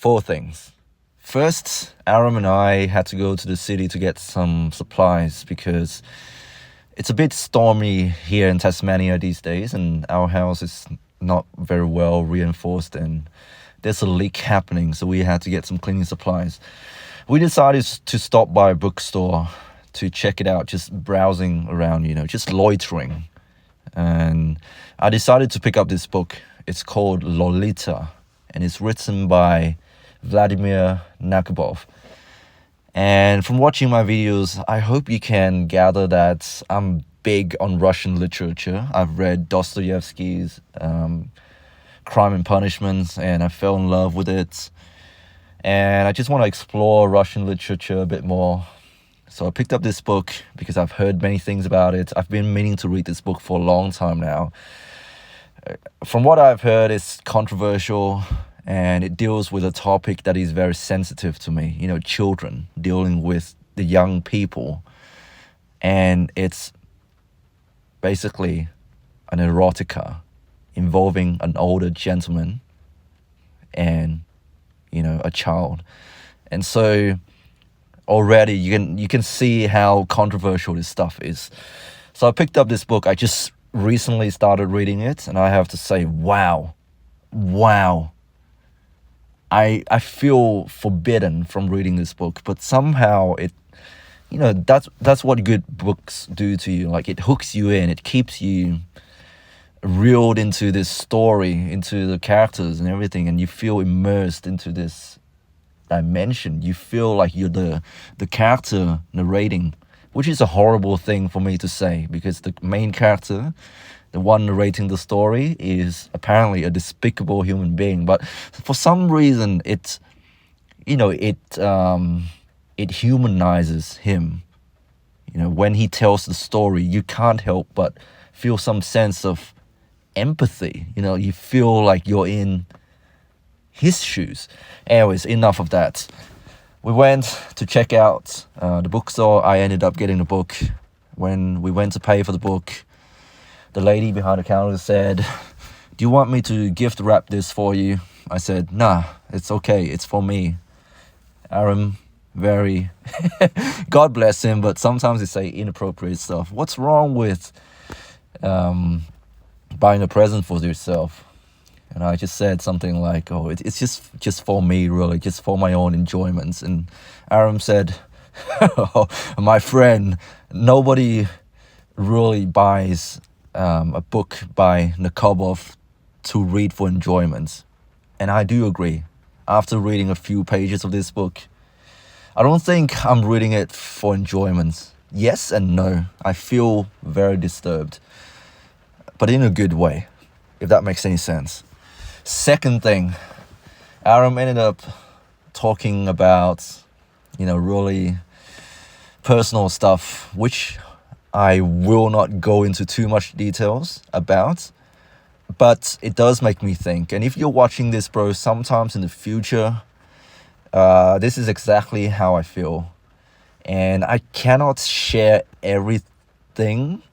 Four things. First, Aram and I had to go to the city to get some supplies because it's a bit stormy here in Tasmania these days, and our house is not very well reinforced, and there's a leak happening, so we had to get some cleaning supplies. We decided to stop by a bookstore to check it out, just browsing around, just loitering. And I decided to pick up this book. It's called Lolita, and it's written by Vladimir Nabokov. And from watching my videos, I hope you can gather that I'm big on Russian literature. I've read Dostoevsky's Crime and Punishment, and I fell in love with it. And I just want to explore Russian literature a bit more. So I picked up this book because I've heard many things about it. I've been meaning to read this book for a long time now. From what I've heard, it's controversial, and it deals with a topic that is very sensitive to me, children, dealing with the young people. And it's basically an erotica involving an older gentleman and, a child. And so already you can see how controversial this stuff is. So I picked up this book. I just recently started reading it, and I have to say, wow. I feel forbidden from reading this book, but somehow it, that's what good books do to you. Like, it hooks you in, it keeps you reeled into this story, into the characters and everything, and you feel immersed into this dimension. You feel like you're the character narrating, which is a horrible thing for me to say, because the main character, the one narrating the story, is apparently a despicable human being. But for some reason, it humanizes him. When he tells the story, you can't help but feel some sense of empathy. You feel like you're in his shoes. Anyways, enough of that. We went to check out the bookstore. I ended up getting the book. When we went to pay for the book, the lady behind the counter said, "Do you want me to gift wrap this for you?" I said, "Nah, it's okay. It's for me." Aram, very, God bless him, but sometimes they say inappropriate stuff. What's wrong with buying a present for yourself? And I just said something like, "Oh, it's just for me, really, just for my own enjoyments." And Aram said, "Oh, my friend, nobody really buys a book by Nabokov to read for enjoyment." And I do agree. After reading a few pages of this book, I don't think I'm reading it for enjoyment. Yes and no. I feel very disturbed, but in a good way, if that makes any sense. Second thing, Aram ended up talking about, really personal stuff, which I will not go into too much details about, but it does make me think. And if you're watching this, bro, sometimes in the future, this is exactly how I feel. And I cannot share everything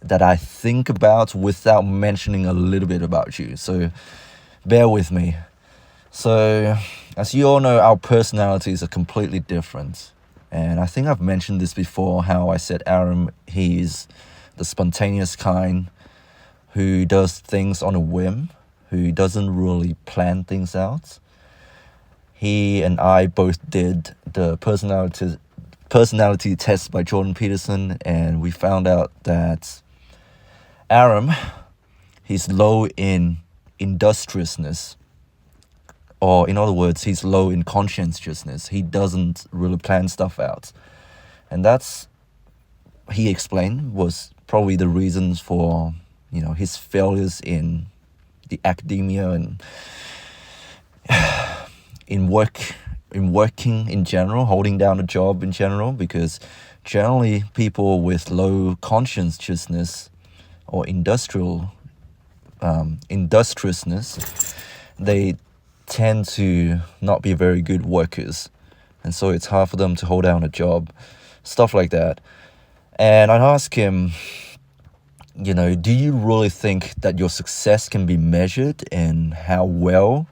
that I think about without mentioning a little bit about you. So bear with me. So, as you all know, our personalities are completely different. And I think I've mentioned this before, how I said Aram, he's the spontaneous kind who does things on a whim, who doesn't really plan things out. He and I both did the personality test by Jordan Peterson, and we found out that Aram, he's low in industriousness, or in other words, he's low in conscientiousness. He doesn't really plan stuff out. And that's, he explained, was probably the reasons for, his failures in the academia and in working in general, holding down a job in general, because generally people with low conscientiousness or industriousness, they tend to not be very good workers, and so it's hard for them to hold down a job, stuff like that. And I asked him, do you really think that your success can be measured in how well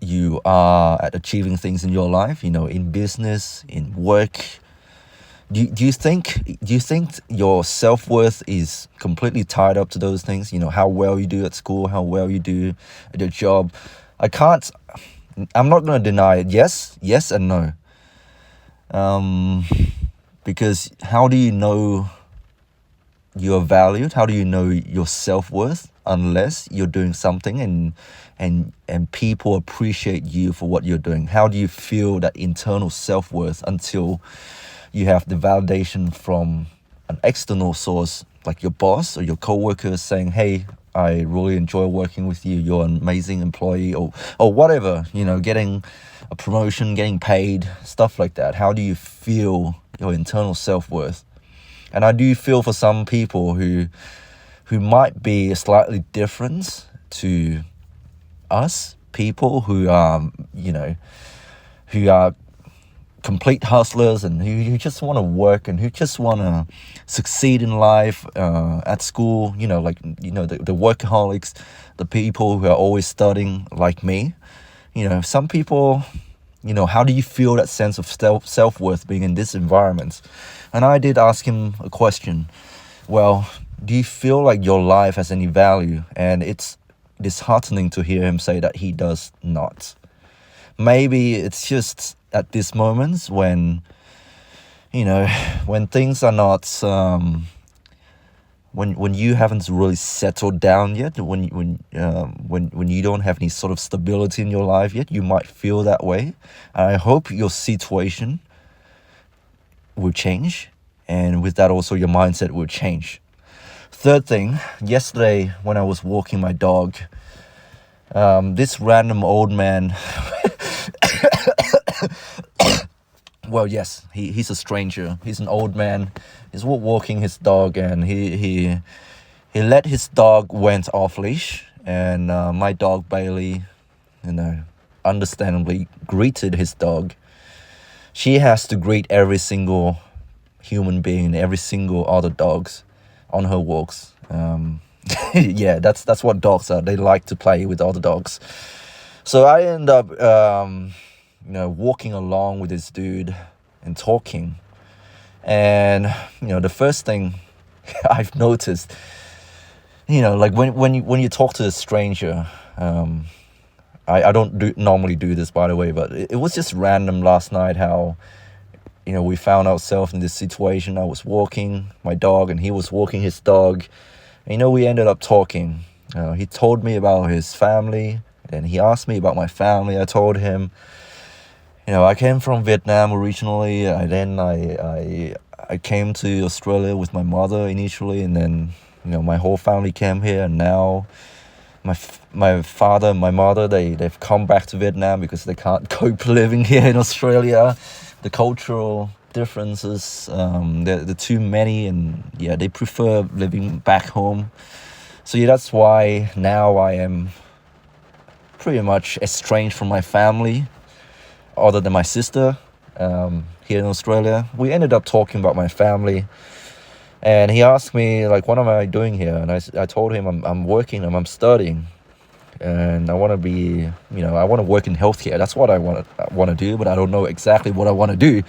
you are at achieving things in your life, in business, in work, do you think your self-worth is completely tied up to those things? How well you do at school, how well you do at your job. I can't I'm not going to deny it. Yes and no. Because how do you know you're valued? How do you know your self-worth unless you're doing something and people appreciate you for what you're doing? How do you feel that internal self-worth until you have the validation from an external source like your boss or your coworkers saying, hey, I really enjoy working with you, you're an amazing employee, or whatever, getting a promotion, getting paid, stuff like that. How do you feel your internal self-worth? And I do feel for some people who might be slightly different to us, people who are complete hustlers and who just want to work and who just want to succeed in life, at school, the workaholics, the people who are always studying like me. Some people, how do you feel that sense of self-worth being in this environment? And I did ask him a question. Well, do you feel like your life has any value? And it's disheartening to hear him say that he does not. Maybe it's just at these moments when things are not, when you haven't really settled down yet, when you don't have any sort of stability in your life yet, you might feel that way. And I hope your situation will change, and with that also your mindset will change. Third thing, yesterday when I was walking my dog, this random old man well, yes, he's a stranger. He's an old man. He's walking his dog, and he let his dog went off leash, and my dog Bailey, understandably greeted his dog. She has to greet every single human being and every single other dogs on her walks. Yeah, that's what dogs are. They like to play with other dogs. So I end up walking along with this dude and talking. And, the first thing I've noticed, like when you talk to a stranger, I don't normally do this, by the way, but it was just random last night how, we found ourselves in this situation. I was walking my dog and he was walking his dog. And, we ended up talking. He told me about his family and he asked me about my family. I told him, I came from Vietnam originally. I came to Australia with my mother initially, and then my whole family came here, and now my father and my mother they've come back to Vietnam because they can't cope living here in Australia. The cultural differences, they're too many, and they prefer living back home. So that's why now I am pretty much estranged from my family, other than my sister, here in Australia. We ended up talking about my family, and he asked me, like, what am I doing here? And I told him I'm working and I'm studying, and I want to be, I want to work in healthcare. That's what I want to do, but I don't know exactly what I want to do.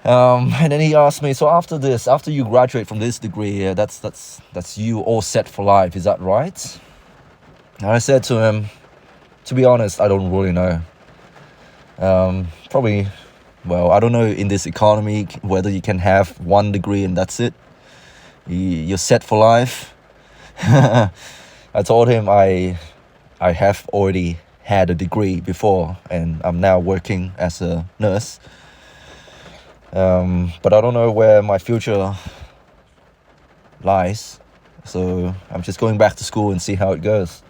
And then he asked me, so after you graduate from this degree, that's you all set for life, is that right? And I said to him, to be honest, I don't really know. Probably, well, I don't know in this economy whether you can have one degree and that's it. You're set for life. I told him I have already had a degree before and I'm now working as a nurse. But I don't know where my future lies. So I'm just going back to school and see how it goes.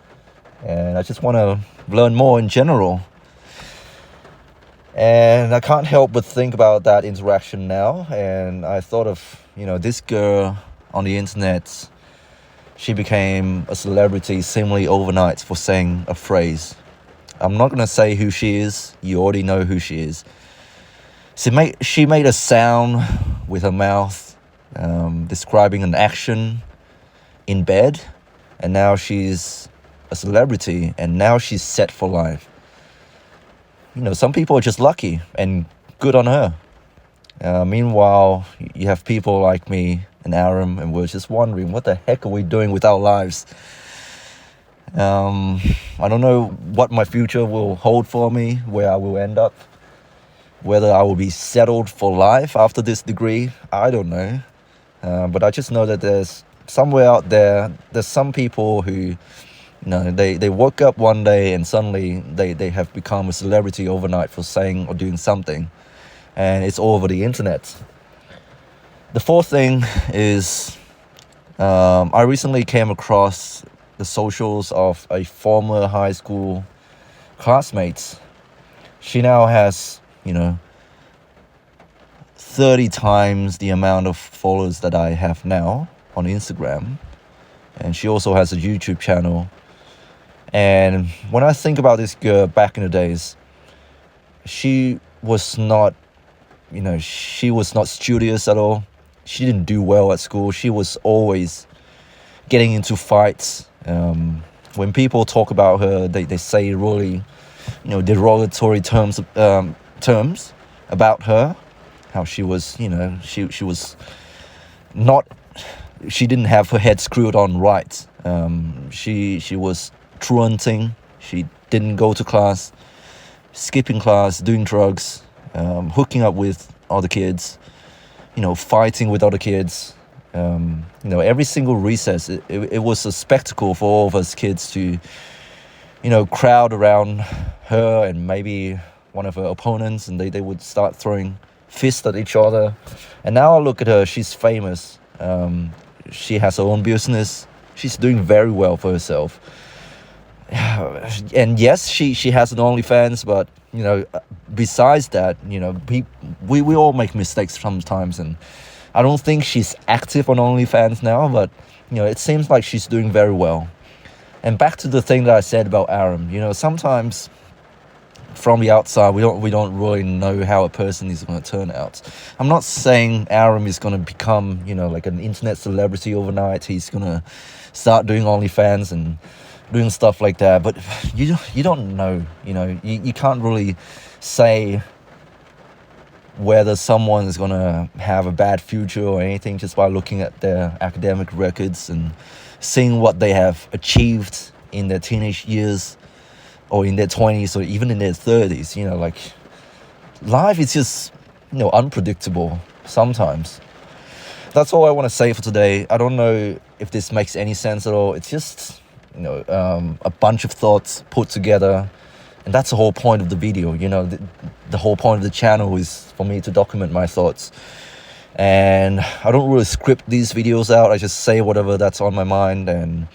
And I just want to learn more in general. And I can't help but think about that interaction now. And I thought of, this girl on the internet. She became a celebrity seemingly overnight for saying a phrase. I'm not going to say who she is. You already know who she is. She made a sound with her mouth, describing an action in bed. And now she's a celebrity. And now she's set for life. some people are just lucky, and good on her. Meanwhile, you have people like me and Aram, and we're just wondering, what the heck are we doing with our lives? I don't know what my future will hold for me, where I will end up, whether I will be settled for life after this degree. I don't know. But I just know that there's somewhere out there's some people who, they woke up one day and suddenly they have become a celebrity overnight for saying or doing something. And it's all over the internet. The fourth thing is, I recently came across the socials of a former high school classmate. She now has, 30 times the amount of followers that I have now on Instagram. And she also has a YouTube channel. And when I think about this girl back in the days, she was not studious at all. She didn't do well at school. She was always getting into fights. When people talk about her, they say really, derogatory terms about her. How she was, she was not, she didn't have her head screwed on right. She was truanting. She didn't go to class, skipping class, doing drugs, hooking up with other kids, fighting with other kids. Every single recess, it was a spectacle for all of us kids to, crowd around her and maybe one of her opponents, and they would start throwing fists at each other. And now I look at her, she's famous. She has her own business. She's doing very well for herself. And yes, she has an OnlyFans, but besides that, we all make mistakes sometimes, and I don't think she's active on OnlyFans now, but it seems like she's doing very well. And back to the thing that I said about Aram, sometimes from the outside we don't really know how a person is going to turn out. I'm not saying Aram is going to become like an internet celebrity overnight. He's going to start doing OnlyFans and doing stuff like that, but you don't know. You can't really say whether someone is going to have a bad future or anything just by looking at their academic records and seeing what they have achieved in their teenage years or in their 20s or even in their 30s. Like, life is just unpredictable sometimes. That's all I want to say for today. I don't know if this makes any sense at all. It's just a bunch of thoughts put together, and that's the whole point of the video. The whole point of the channel is for me to document my thoughts, and I don't really script these videos out. I just say whatever that's on my mind, and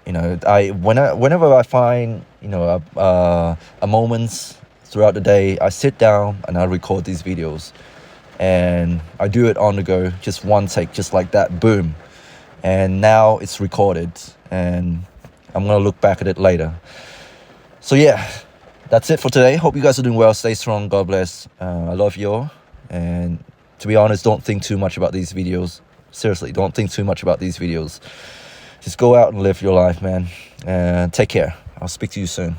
whenever I find a moments throughout the day, I sit down and I record these videos, and I do it on the go, just one take, just like that, boom. And now it's recorded, and I'm gonna look back at it later. So yeah, that's it for today. Hope you guys are doing well. Stay strong. God bless. I love you all. And to be honest, don't think too much about these videos. Seriously, don't think too much about these videos. Just go out and live your life, man. And take care. I'll speak to you soon.